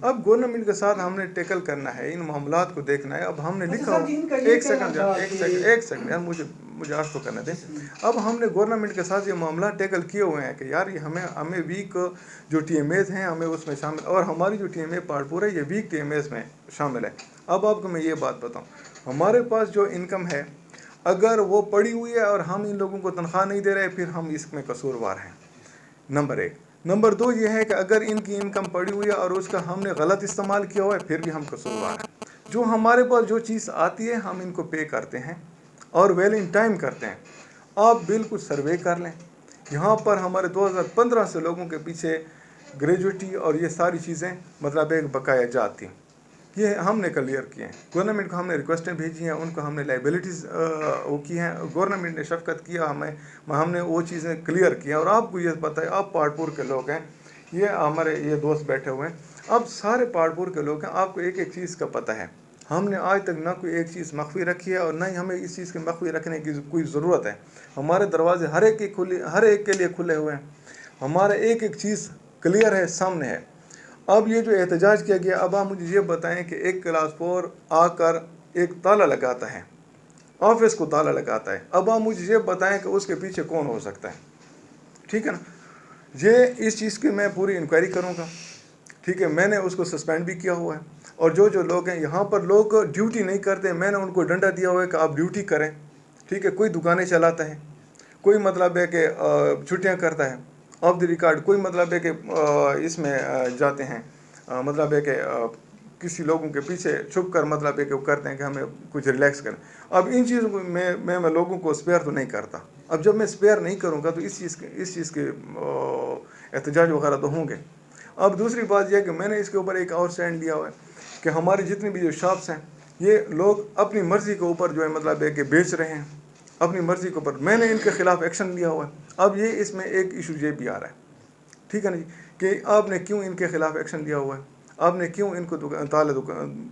اب گورنمنٹ کے ساتھ ہم نے ٹیکل کرنا ہے، ان معاملات کو دیکھنا ہے. اب ہم نے لکھا ایک سیکنڈ یار مجھے آج تو کرنے دیں. اب ہم نے گورنمنٹ کے ساتھ یہ معاملات ٹیکل کیے ہوئے ہیں کہ یار یہ ہمیں ویک جو ٹی ایم ایز ہیں ہمیں اس میں شامل، اور ہماری جو ٹی ایم اے پارٹپور ہے یہ ویک ٹی ایم ایز میں شامل ہے. اب آپ کو میں یہ بات بتاؤں، ہمارے پاس جو انکم ہے اگر وہ پڑی ہوئی ہے اور ہم ان لوگوں کو تنخواہ نہیں دے رہے پھر ہم اس میں قصوروار ہیں. نمبر 1. نمبر 2 یہ ہے کہ اگر ان کی انکم پڑی ہوئی ہے اور اس کا ہم نے غلط استعمال کیا ہوا ہے پھر بھی ہم قصوروار ہیں. جو ہمارے پاس جو چیز آتی ہے ہم ان کو پے کرتے ہیں اور ویل ان ٹائم کرتے ہیں. آپ بالکل سروے کر لیں، یہاں پر ہمارے 2015 سے لوگوں کے پیچھے گریجویٹی اور یہ ساری چیزیں مطلب ایک بقایا جات تھیں، یہ ہم نے کلیئر کیے ہیں. گورنمنٹ کو ہم نے ریکویسٹیں بھیجی ہیں، ان کو ہم نے لائبلٹیز وہ کی ہیں، گورنمنٹ نے شفقت کیا ہم نے وہ چیزیں کلیئر کی ہیں. اور آپ کو یہ پتہ ہے، آپ پارٹپور کے لوگ ہیں، یہ ہمارے یہ دوست بیٹھے ہوئے ہیں، اب سارے پارٹپور کے لوگ ہیں، آپ کو ایک ایک چیز کا پتہ ہے. ہم نے آج تک نہ کوئی ایک چیز مخفی رکھی ہے اور نہ ہی ہمیں اس چیز کے مخفی رکھنے کی کوئی ضرورت ہے. ہمارے دروازے ہر ایک کے لیے کھلے ہوئے ہیں، ہمارا ایک ایک چیز کلیئر ہے، سامنے ہے. اب یہ جو احتجاج کیا گیا، اب آپ مجھے یہ بتائیں کہ ایک کلاس 4 آ کر ایک تالا لگاتا ہے، آفس کو تالا لگاتا ہے. اب آپ مجھے یہ بتائیں کہ اس کے پیچھے کون ہو سکتا ہے. ٹھیک ہے نا، یہ اس چیز کی میں پوری انکوائری کروں گا. ٹھیک ہے، میں نے اس کو سسپینڈ بھی کیا ہوا ہے. اور جو لوگ ہیں یہاں پر لوگ ڈیوٹی نہیں کرتے، میں نے ان کو ڈنڈا دیا ہوا ہے کہ آپ ڈیوٹی کریں. ٹھیک ہے، کوئی دکانیں چلاتا ہے، کوئی مطلب ہے کہ چھٹیاں کرتا ہے آف دی ریکارڈ، کوئی مطلب ہے کہ اس میں جاتے ہیں، مطلب ہے کہ کسی لوگوں کے پیچھے چھپ کر مطلب ہے کہ وہ کرتے ہیں کہ ہمیں کچھ ریلیکس کریں. اب ان چیزوں کو میں لوگوں کو اسپیئر تو نہیں کرتا. اب جب میں اسپیئر نہیں کروں گا تو اس چیز کے احتجاج وغیرہ تو ہوں گے. اب دوسری بات یہ ہے کہ میں نے اس کے اوپر ایک اور سٹینڈ لیا ہوا ہے کہ ہماری جتنی بھی جو شاپس ہیں یہ لوگ اپنی مرضی کے اوپر جو ہے مطلب ہے کہ بیچ رہے ہیں، اپنی مرضی کے اوپر. میں نے ان کے خلاف ایکشن لیا ہوا ہے. اب یہ اس میں ایک ایشو یہ بھی آ رہا ہے، ٹھیک ہے نا جی، کہ آپ نے کیوں ان کے خلاف ایکشن لیا ہوا ہے، آپ نے کیوں ان کو تالے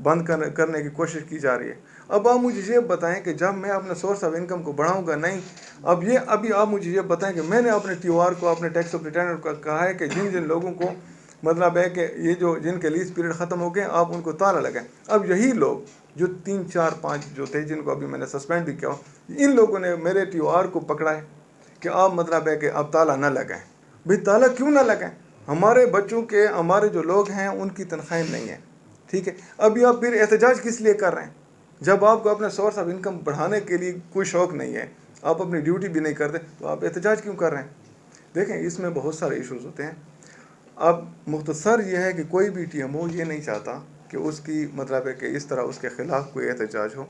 بند کرنے کی کوشش کی جا رہی ہے. اب آپ مجھے یہ بتائیں کہ جب میں اپنا سورس آف انکم کو بڑھاؤں گا نہیں. ابھی آپ مجھے یہ بتائیں کہ میں نے اپنے ٹی او آر کو، اپنے ٹیکس آف ریٹرن کو کہا ہے کہ جن لوگوں کو مطلب ہے کہ یہ جن کے لیز پیریڈ ختم ہو گئے آپ ان کو تالا لگائیں. اب یہی لوگ جو 3 4 5 جو تھے جن کو ابھی میں نے سسپینڈ بھی کیا ہو، ان لوگوں نے میرے ٹی او آر کو پکڑا ہے کہ آپ مطلب ہے کہ آپ تالا نہ لگائیں. بھئی تالا کیوں نہ لگائیں؟ ہمارے بچوں کے، ہمارے جو لوگ ہیں ان کی تنخواہیں نہیں ہیں. ٹھیک ہے، ابھی آپ پھر احتجاج کس لیے کر رہے ہیں جب آپ کو اپنے سورس آف انکم بڑھانے کے لیے کوئی شوق نہیں ہے، آپ اپنی ڈیوٹی بھی نہیں کرتے تو آپ احتجاج کیوں کر رہے ہیں؟ دیکھیں اس میں بہت سارے ایشوز ہوتے ہیں. اب مختصر یہ ہے کہ کوئی بھی ٹی ایم او یہ نہیں چاہتا کہ اس کی مطلب ہے کہ اس طرح اس کے خلاف کوئی احتجاج ہو.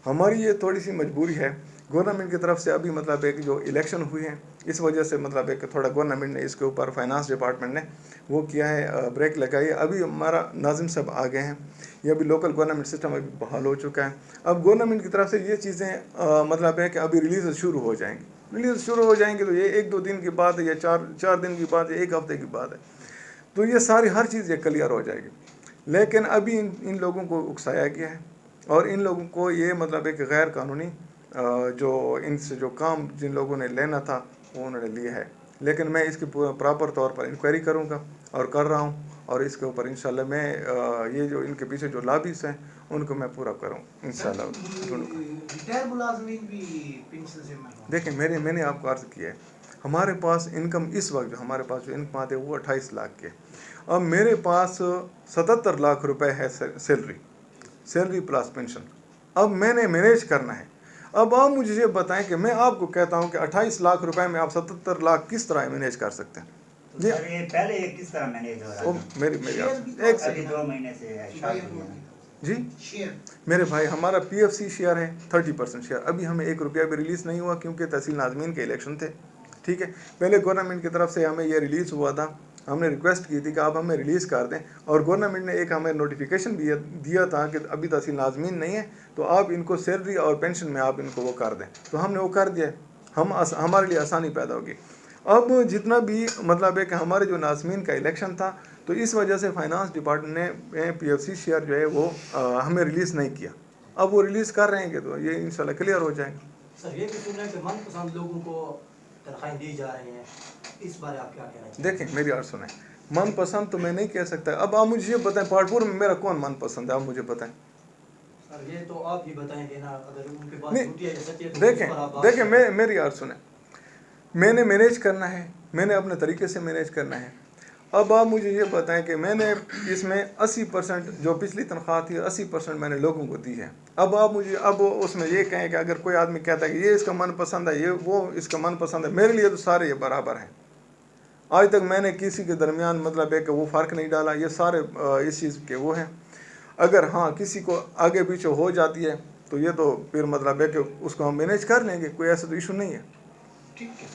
ہماری یہ تھوڑی سی مجبوری ہے گورنمنٹ کی طرف سے. ابھی مطلب ہے کہ جو الیکشن ہوئی ہیں اس وجہ سے مطلب ہے کہ تھوڑا گورنمنٹ نے اس کے اوپر، فائنانس ڈپارٹمنٹ نے وہ کیا ہے، بریک لگائی ہے. ابھی ہمارا ناظم صاحب آ گئے ہیں، یہ ابھی لوکل گورنمنٹ سسٹم ابھی بحال ہو چکا ہے. اب گورنمنٹ کی طرف سے یہ چیزیں مطلب ہے کہ ابھی ریلیز شروع ہو جائیں گی تو یہ 1 2 دن کی بات ہے یا 4 دن کی بات ہے، 1 ہفتے کی بات ہے. تو یہ ساری ہر چیز یہ کلیئر ہو جائے گی. لیکن ابھی ان لوگوں کو اکسایا گیا ہے اور ان لوگوں کو یہ مطلب ہے کہ غیر قانونی جو ان سے جو کام جن لوگوں نے لینا تھا وہ انہوں نے لیا ہے. لیکن میں اس کی پراپر طور پر انکوائری کروں گا اور کر رہا ہوں، اور اس کے اوپر انشاءاللہ میں یہ جو ان کے پیچھے جو لابیز ہیں ان کو میں پورا کروں انشاءاللہ. ریٹائر ملازمین بھی پنشن سے محروم. دیکھیں میں نے آپ کو عرض کیا ہے ہمارے پاس انکم اس وقت جو ہمارے پاس جو انکم آتے ہیں وہ 28 لاکھ کے. اب میرے پاس 77 لاکھ روپے ہے سیلری پلس پینشن. اب میں نے مینیج کرنا ہے. اب آپ مجھے یہ بتائیں کہ میں آپ کو کہتا ہوں کہ 28 لاکھ روپے میں آپ 77 لاکھ کس طرح مینیج کر سکتے ہیں؟ جی پہلے یہ کس طرح مینیج ہو رہا ہے؟ ایک سیکنڈ 2 مہینے سے جی میرے بھائی، ہمارا پی ایف سی شیئر ہے 30% شیئر. ابھی ہمیں 1 روپیہ بھی ریلیز نہیں ہوا کیونکہ تحصیل ناظمین کے الیکشن تھے. ٹھیک ہے، پہلے گورنمنٹ کی طرف سے ہمیں یہ ریلیز ہوا تھا، ہم نے ریکویسٹ کی تھی کہ آپ ہمیں ریلیز کر دیں، اور گورنمنٹ نے ایک ہمیں نوٹیفیکیشن بھی دیا تھا کہ ابھی تحصیل ناظمین نہیں ہے تو آپ ان کو سیلری اور پینشن میں آپ ان کو وہ کر دیں. تو ہم نے وہ کر دیا، ہمارے لیے آسانی پیدا ہوگی. اب جتنا بھی مطلب ہے کہ ہمارے جو ناظمین کا الیکشن تھا تو اس وجہ سے فائنانس ڈپارٹمنٹ نے پی ایف سی شیئر جو ہے وہ ہمیں ریلیز نہیں کیا. اب وہ ریلیز کر رہے ہیں کہ تو یہ انشاءاللہ کلیئر ہو جائے گا. سر یہ بھی سن رہے ہیں کہ من پسند لوگوں کو تنخواہیں دی جا رہی ہیں، اس بارے آپ کیا کہنا چاہیں گے؟ دیکھیں میری اور سنیں، من پسند تو میں نہیں کہہ سکتا. اب آپ مجھے یہ بتائیں پہاڑپور میں میرا کون من پسند ہے, آپ مجھے بتائیں. سر یہ تو آپ ہی بتائیں گے نا, اگر ان کے پاس دیکھیں میری یار سنیں, میں نے مینیج کرنا ہے, میں نے اپنے طریقے سے مینیج کرنا ہے. اب آپ مجھے یہ بتائیں کہ میں نے اس میں 80% جو پچھلی تنخواہ تھی 80% میں نے لوگوں کو دی ہے. اب آپ مجھے اب اس میں یہ کہیں کہ اگر کوئی آدمی کہتا ہے کہ یہ اس کا من پسند ہے, یہ وہ اس کا من پسند ہے, میرے لیے تو سارے یہ برابر ہیں. آج تک میں نے کسی کے درمیان مطلب ہے کہ وہ فرق نہیں ڈالا, یہ سارے اس چیز کے وہ ہیں. اگر ہاں کسی کو آگے پیچھے ہو جاتی ہے تو یہ تو پھر مطلب ہے کہ اس کو ہم مینیج کر لیں گے, کوئی ایسا تو ایشو نہیں ہے. ٹھیک ہے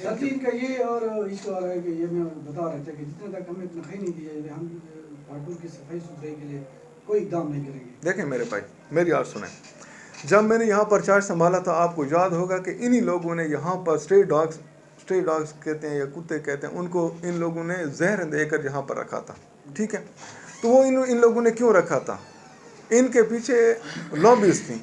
سر جی, ان کا یہ اور ایشو آ رہا ہے کہ یہ میں بتا رہا تھا کہ جتنے تک ہمیں تنخواہ نہیں دی ہے ہم پہاڑپور کی صفائی ستھرائی کے لیے کوئی اقدام نہیں کریں گے. دیکھیں میرے بھائی, میری بات سنیں. جب میں نے یہاں پر چارج سنبھالا تھا آپ کو یاد ہوگا کہ انہی لوگوں نے یہاں پر اسٹری ڈاگس کہتے ہیں یا کتے کہتے ہیں, ان کو ان لوگوں نے زہر دے کر یہاں پر رکھا تھا. ٹھیک ہے, تو وہ ان لوگوں نے کیوں رکھا تھا؟ ان کے پیچھے لابیز تھیں.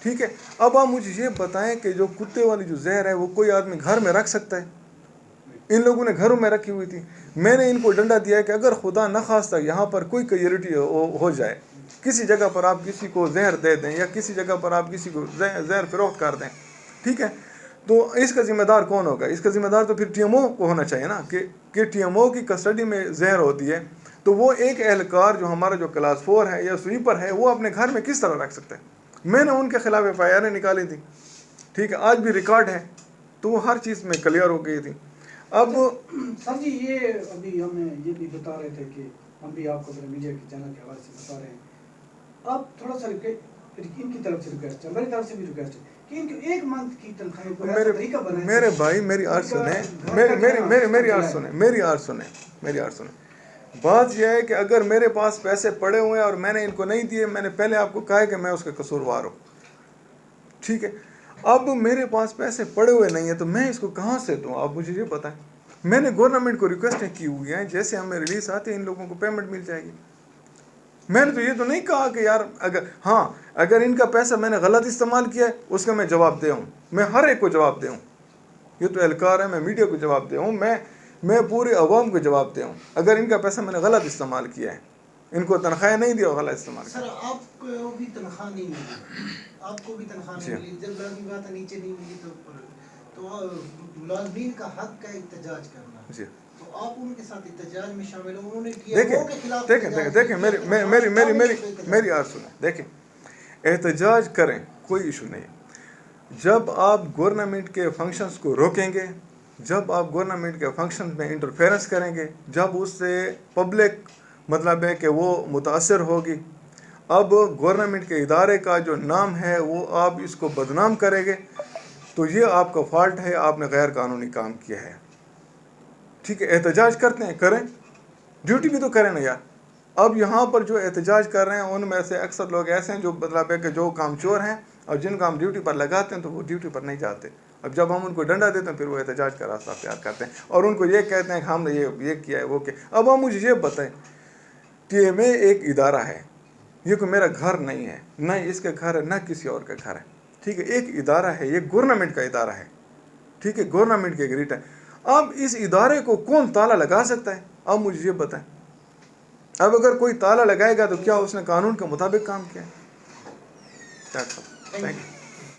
ٹھیک ہے, اب آپ مجھے یہ بتائیں کہ جو کتے والی جو زہر ہے وہ کوئی آدمی گھر میں رکھ سکتا ہے؟ ان لوگوں نے گھروں میں رکھی ہوئی تھی. میں نے ان کو ڈنڈا دیا ہے کہ اگر خدا نخواستہ یہاں پر کوئی کیجویلٹی ہو جائے, کسی جگہ پر آپ کسی کو زہر دے دیں یا کسی جگہ پر آپ کسی کو زہر فروخت کر دیں, ٹھیک ہے, تو اس کا ذمہ دار کون ہوگا؟ اس کا ذمہ دار تو پھر ٹی ایم او کو ہونا چاہیے نا, کہ ٹی ایم او کی کسٹڈی میں زہر ہوتی ہے تو وہ ایک اہلکار جو ہمارا جو کلاس 4 ہے یا سویپر ہے وہ اپنے گھر میں کس طرح رکھ سکتا ہے؟ میں نے ان کے خلاف ایف آئی آریں نکالی تھی. ٹھیک ہے, آج بھی ریکارڈ ہے, تو وہ ہر چیز میں کلیئر ہو گئی تھی. اب سر جی یہ ابھی ہمیں یہ بھی بتا رہے تھے کہ ہم بھی آپ کو اپنے میڈیا کے چینل کے حوالے سے بتا رہے ہیں, آپ تھوڑا سا ان کی طرف سے ریکویسٹ ہے, میری طرف سے بھی ریکویسٹ ہے کہ ان کی ایک منتھ کی تنخواہ کو ایسا طریقہ بنائیں. میرے بھائی میری آرٹ سنیں. بات یہ ہے کہ اگر میرے پاس پیسے پڑے ہوئے ہیں اور میں نے ان کو نہیں دیے, میں نے پہلے آپ کو کہا ہے کہ میں اس کا قصوروار ہوں. ٹھیک ہے, اب میرے پاس پیسے پڑے ہوئے نہیں ہیں تو میں اس کو کہاں سے دوں؟ آپ مجھے یہ بتائیں. میں نے گورنمنٹ کو ریکویسٹیں کی ہوئی ہیں, جیسے ہمیں ریلیز آتے ہیں ان لوگوں کو پیمنٹ مل جائے گی. میں نے تو یہ تو نہیں کہا کہ یار اگر ان کا پیسہ میں نے غلط استعمال کیا ہے اس کا میں جواب دے ہوں, میں ہر ایک کو جواب دے ہوں. یہ تو اہلکار ہے, میں میڈیا کو جواب دے ہوں, میں پورے عوام کو جواب دے ہوں اگر ان کا پیسہ میں نے غلط استعمال کیا ہے, ان کو تنخواہ نہیں دیا غلط استعمال کیا. سر آپ کو بھی تنخواہ نہیں ملی, آپ کو بھی تنخواہ نہیں ملی, جب لازمی بات ہے نیچے نہیں ملی تو ملازمین کا حق ہے احتجاج کرنا. جی, تو آپ ان کے ساتھ احتجاج میں شامل ہوں. انہوں نے کیا دیکھیں میری آواز سنیں. دیکھیں احتجاج کریں, کوئی ایشو نہیں. جب آپ گورنمنٹ کے فنکشنز کو روکیں گے, جب آپ گورنمنٹ کے فنکشن میں انٹرفیرنس کریں گے, جب اس سے پبلک مطلب ہے کہ وہ متاثر ہوگی, اب گورنمنٹ کے ادارے کا جو نام ہے وہ آپ اس کو بدنام کریں گے, تو یہ آپ کا فالٹ ہے, آپ نے غیر قانونی کام کیا ہے. ٹھیک ہے, احتجاج کرتے ہیں, کریں, ڈیوٹی بھی تو کریں نا یار. اب یہاں پر جو احتجاج کر رہے ہیں ان میں سے اکثر لوگ ایسے ہیں جو مطلب ہے کہ جو کام چور ہیں, اور جن کو ہم ڈیوٹی پر لگاتے ہیں تو وہ ڈیوٹی پر نہیں جاتے. اب جب ہم ان کو ڈنڈا دیتے ہیں پھر وہ احتجاج کا راستہ اختیار کرتے ہیں اور ان کو یہ کہتے ہیں کہ ہم نے یہ کیا ہے وہ کیا. اب آپ مجھے یہ بتائیں, ٹی ایم اے ایک ادارہ ہے, یہ کوئی میرا گھر نہیں ہے, نہ اس کا گھر ہے نہ کسی اور کا گھر ہے. ٹھیک ہے, ایک ادارہ ہے, یہ گورنمنٹ کا ادارہ ہے. ٹھیک ہے, گورنمنٹ کے گریٹ ہے. اب اس ادارے کو کون تالا لگا سکتا ہے؟ اب مجھے یہ بتائیں. اب اگر کوئی تالا لگائے گا تو کیا اس نے قانون کے مطابق کام کیا ہے؟ Thank you.